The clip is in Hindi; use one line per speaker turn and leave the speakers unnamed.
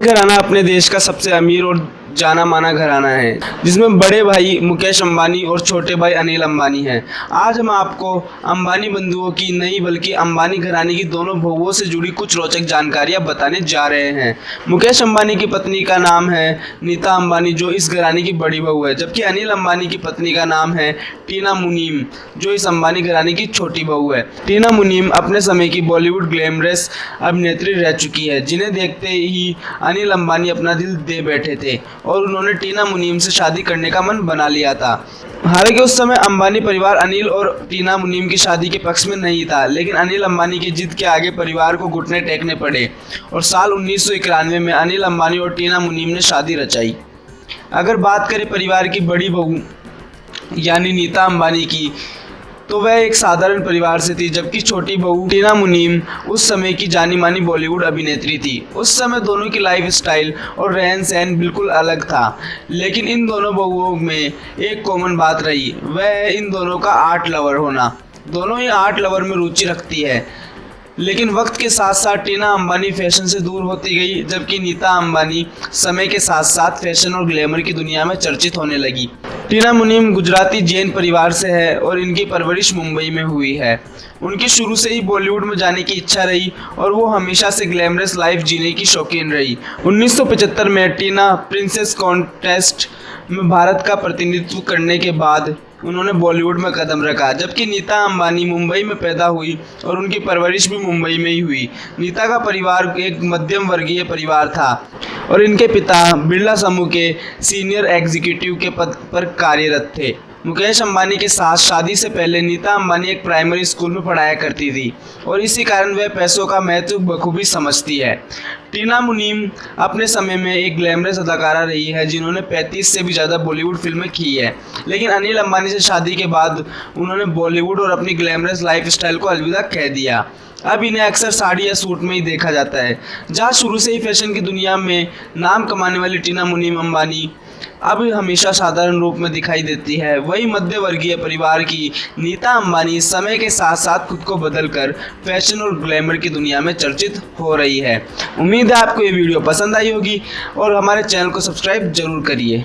घराना अपने देश का सबसे अमीर और जाना माना घराना है, जिसमें बड़े भाई मुकेश अंबानी और छोटे भाई अनिल अंबानी हैं। आज हम आपको अंबानी बंधुओं की नहीं बल्कि अंबानी घराने की दोनों बहुओं से जुड़ी कुछ रोचक जानकारियां बताने जा रहे हैं। मुकेश अंबानी की पत्नी का नाम है नीता अंबानी, जो इस घराने की बड़ी बहू है, जबकि अनिल अंबानी की पत्नी का नाम है टीना मुनीम, जो इस अंबानी घराने की छोटी बहू है। टीना मुनीम अपने समय की बॉलीवुड ग्लैमरस अभिनेत्री रह चुकी है, जिन्हें देखते ही अनिल अंबानी अपना दिल दे बैठे थे और उन्होंने टीना मुनीम से शादी करने का मन बना लिया था। हालांकि उस समय अंबानी परिवार अनिल और टीना मुनीम की शादी के पक्ष में नहीं था, लेकिन अनिल अंबानी की जिद के आगे परिवार को घुटने टेकने पड़े और साल 1991 में अनिल अंबानी और टीना मुनीम ने शादी रचाई। अगर बात करें परिवार की बड़ी बहू यानी नीता अंबानी की, तो वह एक साधारण परिवार से थी, जबकि छोटी बहू टीना मुनीम उस समय की जानी मानी बॉलीवुड अभिनेत्री थी। उस समय दोनों की लाइफ स्टाइल और रहन सहन बिल्कुल अलग था, लेकिन इन दोनों बहुओं में एक कॉमन बात रही, वह है इन दोनों का आर्ट लवर होना। दोनों ही आर्ट लवर में रुचि रखती है, लेकिन वक्त के साथ साथ टीना अंबानी फैशन से दूर होती गई, जबकि नीता अंबानी समय के साथ साथ फैशन और ग्लैमर की दुनिया में चर्चित होने लगी। टीना मुनीम गुजराती जैन परिवार से है और इनकी परवरिश मुंबई में हुई है। उनकी शुरू से ही बॉलीवुड में जाने की इच्छा रही और वो हमेशा से ग्लैमरस लाइफ जीने की शौकीन रही। 1975 में टीना प्रिंसेस कॉन्टेस्ट में भारत का प्रतिनिधित्व करने के बाद उन्होंने बॉलीवुड में कदम रखा, जबकि नीता अंबानी मुंबई में पैदा हुई और उनकी परवरिश भी मुंबई में ही हुई। नीता का परिवार एक मध्यम वर्गीय परिवार था और इनके पिता बिरला समूह के सीनियर एग्जीक्यूटिव के पद पर कार्यरत थे। मुकेश अंबानी के साथ शादी से पहले नीता अंबानी एक प्राइमरी स्कूल में पढ़ाया करती थी और इसी कारण वह पैसों का महत्व बखूबी समझती है। टीना मुनीम अपने समय में एक ग्लैमरस अदाकारा रही है, जिन्होंने 35 से भी ज़्यादा बॉलीवुड फिल्में की है, लेकिन अनिल अंबानी से शादी के बाद उन्होंने बॉलीवुड और अपनी ग्लैमरस लाइफ स्टाइल को अलविदा कह दिया। अब इन्हें अक्सर साड़ी या सूट में ही देखा जाता है। जहाँ शुरू से ही फैशन की दुनिया में नाम कमाने वाली टीना मुनीम अंबानी अब हमेशा साधारण रूप में दिखाई देती है, वही मध्य वर्गीय परिवार की नीता अंबानी समय के साथ साथ खुद को बदलकर फैशन और ग्लैमर की दुनिया में चर्चित हो रही है। उम्मीद है आपको ये वीडियो पसंद आई होगी और हमारे चैनल को सब्सक्राइब जरूर करिए।